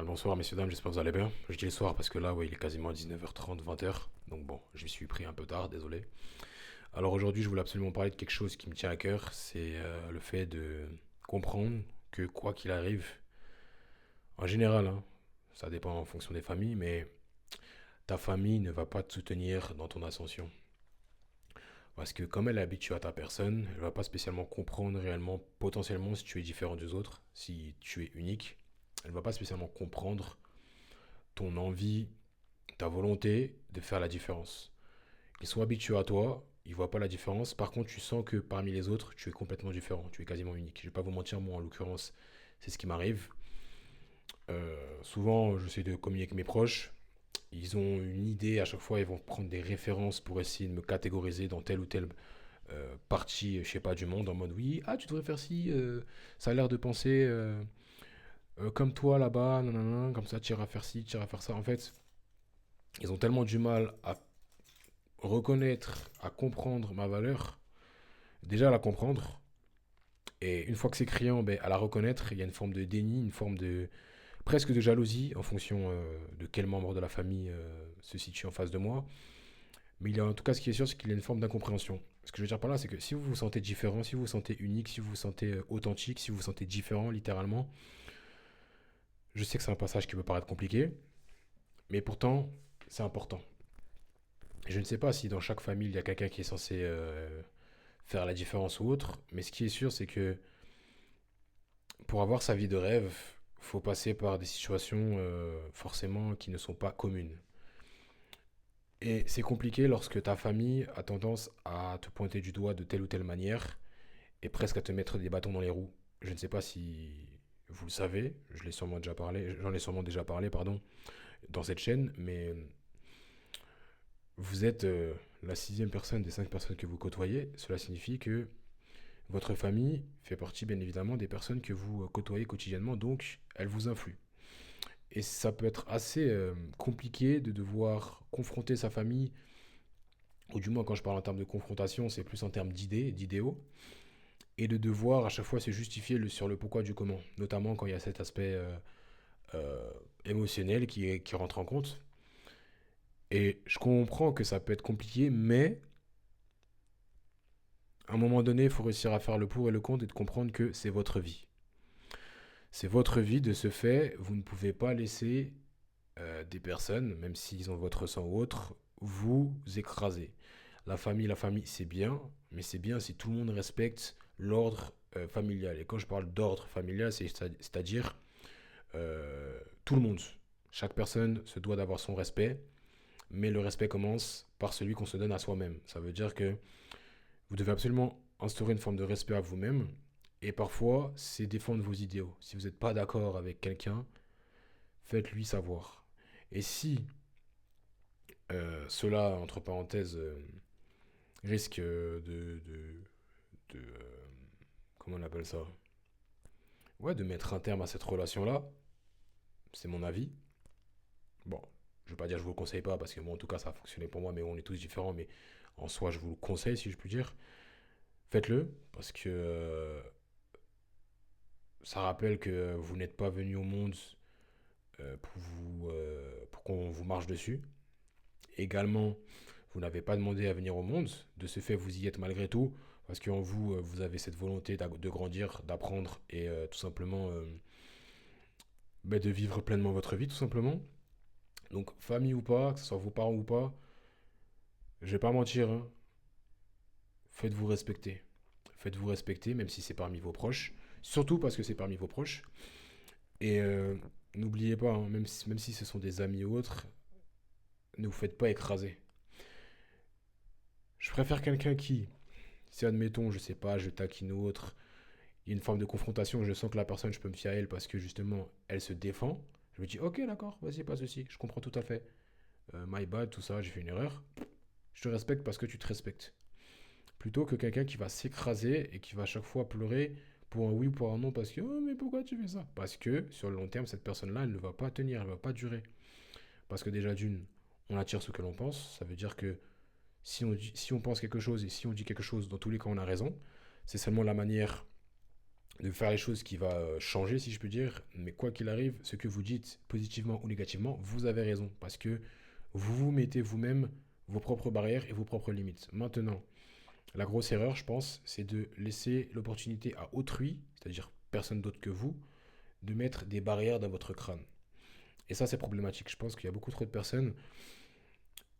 Bonsoir messieurs, dames, j'espère que vous allez bien. Je dis le soir parce que là, ouais, il est quasiment 19h30, 20h. Donc bon, je me suis pris un peu tard, désolé. Alors aujourd'hui, je voulais absolument parler de quelque chose qui me tient à cœur. C'est le fait de comprendre que quoi qu'il arrive, en général, hein, ça dépend en fonction des familles, mais ta famille ne va pas te soutenir dans ton ascension. Parce que comme elle est habituée à ta personne, elle va pas spécialement comprendre réellement, potentiellement, si tu es différent des autres, si tu es unique. Elle va pas spécialement comprendre ton envie, ta volonté de faire la différence. Ils sont habitués à toi, ils voient pas la différence. Par contre, tu sens que parmi les autres, tu es complètement différent, tu es quasiment unique. Je vais pas vous mentir, moi en l'occurrence, c'est ce qui m'arrive. Souvent, j'essaie de communiquer avec mes proches. Ils ont une idée, à chaque fois, ils vont prendre des références pour essayer de me catégoriser dans telle ou telle partie, je sais pas, du monde, en mode oui, ah, tu devrais faire ci, ça a l'air de penser comme toi là-bas, nanana, comme ça, tu iras faire ci, tu iras faire ça. En fait, ils ont tellement du mal à reconnaître, à comprendre ma valeur, déjà à la comprendre, et une fois que c'est criant, ben, à la reconnaître, il y a une forme de déni, une forme de presque de jalousie en fonction de quel membre de la famille se situe en face de moi. Mais il y a, en tout cas, ce qui est sûr, c'est qu'il y a une forme d'incompréhension. Ce que je veux dire par là, c'est que si vous vous sentez différent, si vous vous sentez unique, si vous vous sentez authentique, si vous vous sentez différent, littéralement, je sais que c'est un passage qui peut paraître compliqué, mais pourtant, c'est important. Je ne sais pas si dans chaque famille, il y a quelqu'un qui est censé faire la différence ou autre, mais ce qui est sûr, c'est que pour avoir sa vie de rêve, faut passer par des situations forcément qui ne sont pas communes. Et c'est compliqué lorsque ta famille a tendance à te pointer du doigt de telle ou telle manière et presque à te mettre des bâtons dans les roues. Je ne sais pas si vous le savez, j'en ai sûrement déjà parlé, pardon, dans cette chaîne, mais vous êtes la sixième personne des cinq personnes que vous côtoyez. Cela signifie que votre famille fait partie bien évidemment des personnes que vous côtoyez quotidiennement, donc elle vous influe. Et ça peut être assez compliqué de devoir confronter sa famille, ou du moins quand je parle en termes de confrontation, c'est plus en termes d'idées, d'idéaux, et de devoir à chaque fois se justifier sur le pourquoi du comment, notamment quand il y a cet aspect euh, émotionnel qui rentre en compte. Et je comprends que ça peut être compliqué, mais à un moment donné, il faut réussir à faire le pour et le contre et de comprendre que c'est votre vie. C'est votre vie, de ce fait, vous ne pouvez pas laisser des personnes, même s'ils ont votre sang ou autre, vous écraser. La famille, c'est bien, mais c'est bien si tout le monde respecte l'ordre familial. Et quand je parle d'ordre familial, c'est-à-dire tout le monde. Chaque personne se doit d'avoir son respect, mais le respect commence par celui qu'on se donne à soi-même. Ça veut dire que vous devez absolument instaurer une forme de respect à vous-même, et parfois, c'est défendre vos idéaux. Si vous n'êtes pas d'accord avec quelqu'un, faites-lui savoir. Et si cela, entre parenthèses, risque comment on appelle ça? Ouais, de mettre un terme à cette relation-là, c'est mon avis. Bon, je vais pas dire que je vous le conseille pas, parce que moi, en tout cas, ça a fonctionné pour moi, mais on est tous différents, mais en soi, je vous le conseille, si je puis dire. Faites-le, parce que ça rappelle que vous n'êtes pas venu au monde pour qu'on vous marche dessus. Également, vous n'avez pas demandé à venir au monde. De ce fait, vous y êtes malgré tout, parce qu'en vous, vous avez cette volonté de grandir, d'apprendre et tout simplement de vivre pleinement votre vie, tout simplement. Donc, famille ou pas, que ce soit vos parents ou pas, je vais pas mentir, hein, faites-vous respecter. Faites-vous respecter, même si c'est parmi vos proches. Surtout parce que c'est parmi vos proches. Et n'oubliez pas, hein, même si ce sont des amis ou autres, ne vous faites pas écraser. Je préfère quelqu'un qui, si admettons, je sais pas, je taquine ou autre, il y a une forme de confrontation, je sens que la personne, je peux me fier à elle parce que justement, elle se défend. Je me dis, ok, d'accord, vas-y, pas de souci, je comprends tout à fait. My bad, tout ça, j'ai fait une erreur. Je te respecte parce que tu te respectes. Plutôt que quelqu'un qui va s'écraser et qui va à chaque fois pleurer pour un oui ou pour un non parce que, oh, mais pourquoi tu fais ça? Parce que sur le long terme, cette personne-là, elle ne va pas tenir, elle ne va pas durer. Parce que déjà, d'une, on attire ce que l'on pense. Ça veut dire que si on pense quelque chose et si on dit quelque chose, dans tous les cas, on a raison. C'est seulement la manière de faire les choses qui va changer, si je peux dire. Mais quoi qu'il arrive, ce que vous dites, positivement ou négativement, vous avez raison. Parce que vous vous mettez vous-même vos propres barrières et vos propres limites. Maintenant, la grosse erreur, je pense, c'est de laisser l'opportunité à autrui, c'est-à-dire personne d'autre que vous, de mettre des barrières dans votre crâne. Et ça, c'est problématique. Je pense qu'il y a beaucoup trop de personnes,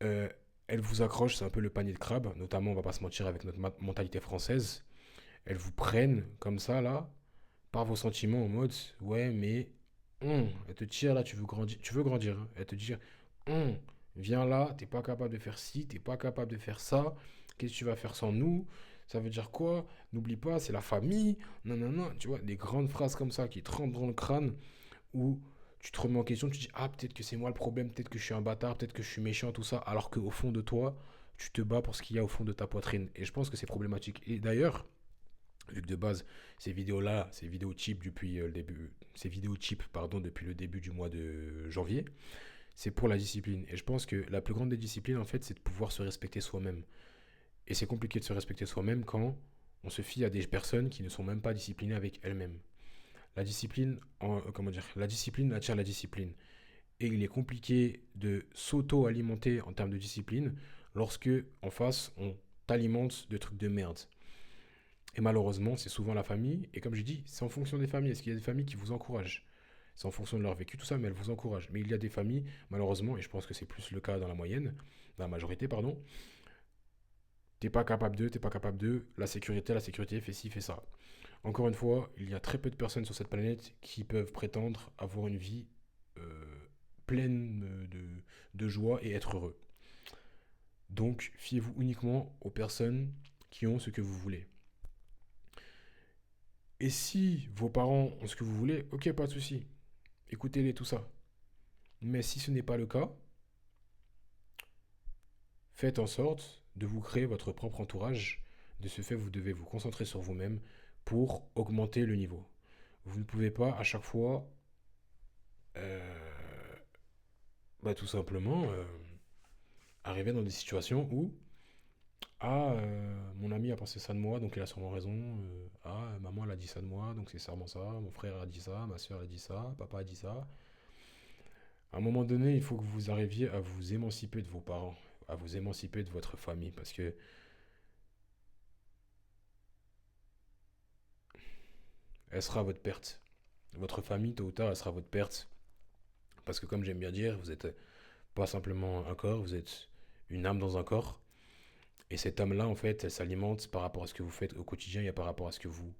euh, elles vous accrochent, c'est un peu le panier de crabe, notamment, on va pas se mentir, avec notre mentalité française. Elles vous prennent comme ça, là, par vos sentiments en mode, ouais, mais elle te tire là, tu veux grandir, hein. Elle te dit, hum, viens là, t'es pas capable de faire ci, t'es pas capable de faire ça, qu'est-ce que tu vas faire sans nous? Ça veut dire quoi? N'oublie pas, c'est la famille, non, non, non, tu vois, des grandes phrases comme ça qui te rentrent dans le crâne, où tu te remets en question, tu te dis, ah, peut-être que c'est moi le problème, peut-être que je suis un bâtard, peut-être que je suis méchant, tout ça, alors qu'au fond de toi, tu te bats pour ce qu'il y a au fond de ta poitrine. Et je pense que c'est problématique. Et d'ailleurs, vu que de base, ces vidéos-là, ces vidéos cheap depuis le début, ces vidéos cheap, pardon, depuis le début du mois de janvier, c'est pour la discipline. Et je pense que la plus grande des disciplines, en fait, c'est de pouvoir se respecter soi-même. Et c'est compliqué de se respecter soi-même quand on se fie à des personnes qui ne sont même pas disciplinées avec elles-mêmes. La discipline, comment dire, la discipline attire la discipline. Et il est compliqué de s'auto-alimenter en termes de discipline lorsque, en face, on t'alimente de trucs de merde. Et malheureusement, c'est souvent la famille. Et comme je dis, c'est en fonction des familles. Est-ce qu'il y a des familles qui vous encouragent? C'est en fonction de leur vécu, tout ça, mais elles vous encouragent. Mais il y a des familles, malheureusement, et je pense que c'est plus le cas dans la moyenne, dans la majorité, pardon, t'es pas capable d'eux, la sécurité, fais ci, fais ça. Encore une fois, il y a très peu de personnes sur cette planète qui peuvent prétendre avoir une vie euh, pleine de joie et être heureux. Donc, fiez-vous uniquement aux personnes qui ont ce que vous voulez. Et si vos parents ont ce que vous voulez, ok, pas de souci. Écoutez-les, tout ça. Mais si ce n'est pas le cas, faites en sorte de vous créer votre propre entourage. De ce fait, vous devez vous concentrer sur vous-même pour augmenter le niveau. Vous ne pouvez pas à chaque fois, euh, tout simplement, arriver dans des situations où ah, mon ami a pensé ça de moi, donc il a sûrement raison. Ah, maman elle a dit ça de moi, donc c'est sûrement ça. Mon frère a dit ça, ma soeur a dit ça, papa a dit ça. À un moment donné, il faut que vous arriviez à vous émanciper de vos parents, à vous émanciper de votre famille, parce que elle sera votre perte. Votre famille, tôt ou tard, elle sera votre perte. Parce que comme j'aime bien dire, vous êtes pas simplement un corps, vous êtes une âme dans un corps. Et cette âme-là, en fait, elle s'alimente par rapport à ce que vous faites au quotidien et par rapport à ce que vous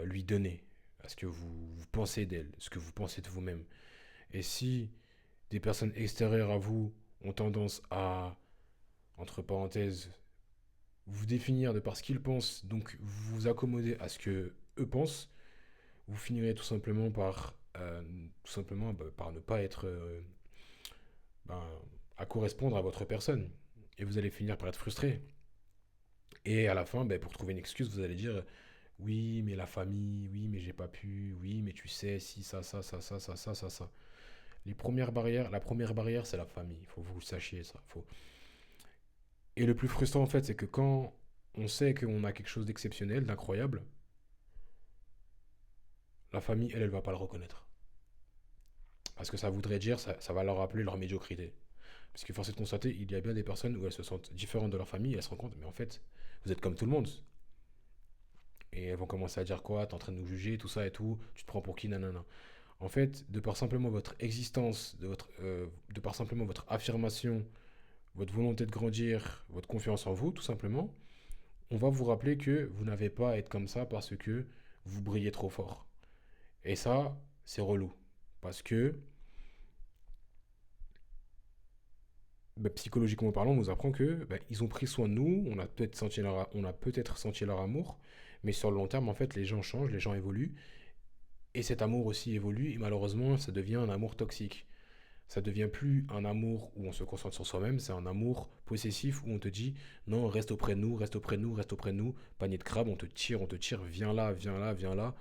lui donnez, à ce que vous pensez d'elle, ce que vous pensez de vous-même. Et si des personnes extérieures à vous ont tendance à, entre parenthèses, vous définir de par ce qu'ils pensent, donc vous vous accommoder à ce que eux pensent, vous finirez tout simplement par ne pas être ben, à correspondre à votre personne. Et vous allez finir par être frustré. Et à la fin, pour trouver une excuse, vous allez dire oui, mais la famille, oui, mais j'ai pas pu, oui, mais tu sais, si, ça. La première barrière, c'est la famille. Il faut que vous le sachiez, ça. Et le plus frustrant, en fait, c'est que quand on sait qu'on a quelque chose d'exceptionnel, d'incroyable, la famille, elle va pas le reconnaître. Parce que ça voudrait dire, ça va leur rappeler leur médiocrité. Parce que force est de constater, il y a bien des personnes où elles se sentent différentes de leur famille et elles se rendent compte, mais en fait, vous êtes comme tout le monde. Et elles vont commencer à dire quoi, t'es en train de nous juger, tout ça et tout, tu te prends pour qui, nanana. En fait, de par simplement votre existence, de par simplement votre affirmation, votre volonté de grandir, votre confiance en vous, tout simplement, on va vous rappeler que vous n'avez pas à être comme ça parce que vous brillez trop fort. Et ça, c'est relou. Parce que, psychologiquement parlant, on nous apprend que ils ont pris soin de nous, on a peut-être senti leur amour, mais sur le long terme, en fait, les gens changent, les gens évoluent, et cet amour aussi évolue, et malheureusement, ça devient un amour toxique. Ça devient plus un amour où on se concentre sur soi-même, c'est un amour possessif où on te dit non, reste auprès de nous, reste auprès de nous, reste auprès de nous. Panier de crabe, on te tire, viens là, viens là, viens là.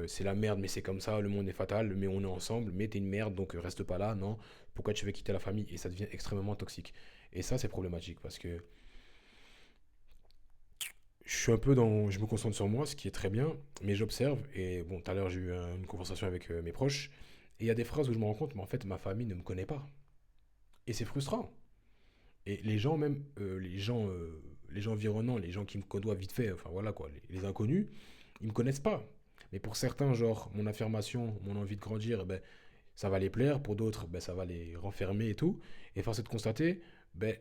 C'est la merde, mais c'est comme ça, le monde est fatal, mais on est ensemble, mais t'es une merde, donc reste pas là, non. Pourquoi tu veux quitter la famille? Et ça devient extrêmement toxique. Et ça, c'est problématique parce que je suis un peu dans, je me concentre sur moi, ce qui est très bien, mais j'observe. Et bon, tout à l'heure, j'ai eu une conversation avec mes proches. Et il y a des phrases où je me rends compte, mais en fait, ma famille ne me connaît pas. Et c'est frustrant. Et les gens, même, les gens environnants, les gens qui me côtoient vite fait, enfin voilà quoi, les inconnus, ils me connaissent pas. Mais pour certains, genre, mon affirmation, mon envie de grandir, eh ben, ça va les plaire. Pour d'autres, ben, ça va les renfermer et tout. Et force est de constater, ben,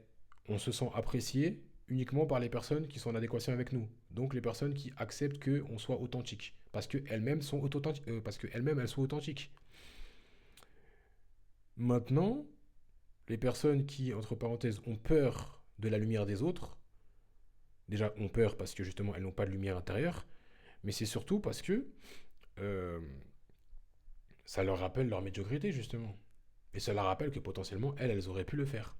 on se sent apprécié uniquement par les personnes qui sont en adéquation avec nous. Donc les personnes qui acceptent qu'on soit authentique. Parce qu'elles-mêmes sont authentiques. Parce qu'elles-mêmes, elles sont authentiques. Maintenant, les personnes qui, entre parenthèses, ont peur de la lumière des autres, déjà ont peur parce que justement, elles n'ont pas de lumière intérieure, mais c'est surtout parce que euh, ça leur rappelle leur médiocrité, justement. Et ça leur rappelle que potentiellement, elles auraient pu le faire.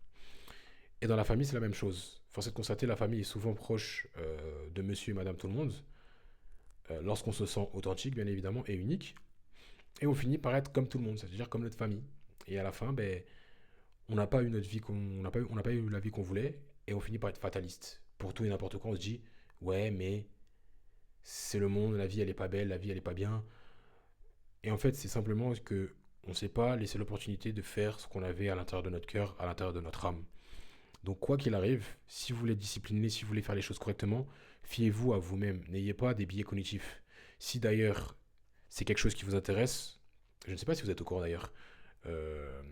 Et dans la famille, c'est la même chose. Force est de constater, la famille est souvent proche de monsieur et madame tout le monde, lorsqu'on se sent authentique, bien évidemment, et unique. Et on finit par être comme tout le monde, c'est-à-dire comme notre famille. Et à la fin, ben, on n'a pas eu notre vie on n'a pas eu la vie qu'on voulait, et on finit par être fataliste. Pour tout et n'importe quoi, on se dit, ouais, mais c'est le monde, la vie, elle est pas belle, la vie, elle est pas bien. Et en fait, c'est simplement que on ne s'est pas laissé l'opportunité de faire ce qu'on avait à l'intérieur de notre cœur, à l'intérieur de notre âme. Donc quoi qu'il arrive, si vous voulez discipliner, si vous voulez faire les choses correctement, fiez-vous à vous-même. N'ayez pas des biais cognitifs. Si d'ailleurs c'est quelque chose qui vous intéresse, je ne sais pas si vous êtes au courant d'ailleurs, euh,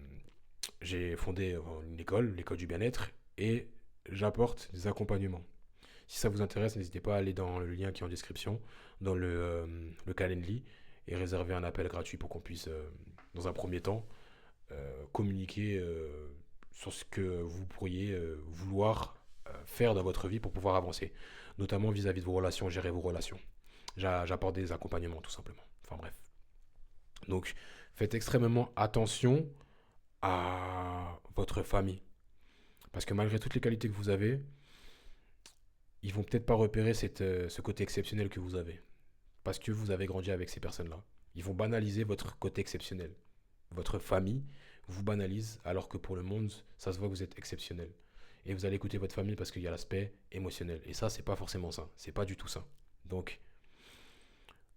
j'ai fondé une école, l'école du bien-être, et j'apporte des accompagnements. Si ça vous intéresse, n'hésitez pas à aller dans le lien qui est en description, dans le Calendly, et réserver un appel gratuit pour qu'on puisse, dans un premier temps, communiquer sur ce que vous pourriez vouloir faire dans votre vie pour pouvoir avancer, notamment vis-à-vis de vos relations, gérer vos relations. J'apporte des accompagnements tout simplement. Enfin bref. Donc faites extrêmement attention à votre famille. Parce que malgré toutes les qualités que vous avez, ils vont peut-être pas repérer ce côté exceptionnel que vous avez. Parce que vous avez grandi avec ces personnes-là. Ils vont banaliser votre côté exceptionnel. Votre famille vous banalise, alors que pour le monde, ça se voit que vous êtes exceptionnel. Et vous allez écouter votre famille parce qu'il y a l'aspect émotionnel. Et ça, c'est pas forcément ça. C'est pas du tout ça. Donc,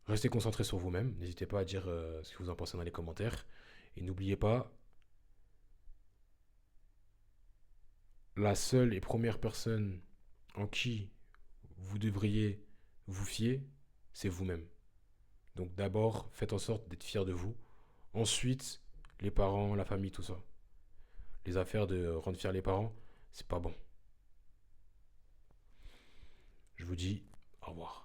restez concentré sur vous-même. N'hésitez pas à dire ce que vous en pensez dans les commentaires. Et n'oubliez pas, la seule et première personne en qui vous devriez vous fier, c'est vous-même. Donc d'abord, faites en sorte d'être fier de vous. Ensuite, les parents, la famille, tout ça. Les affaires de rendre fiers les parents, c'est pas bon. Je vous dis au revoir.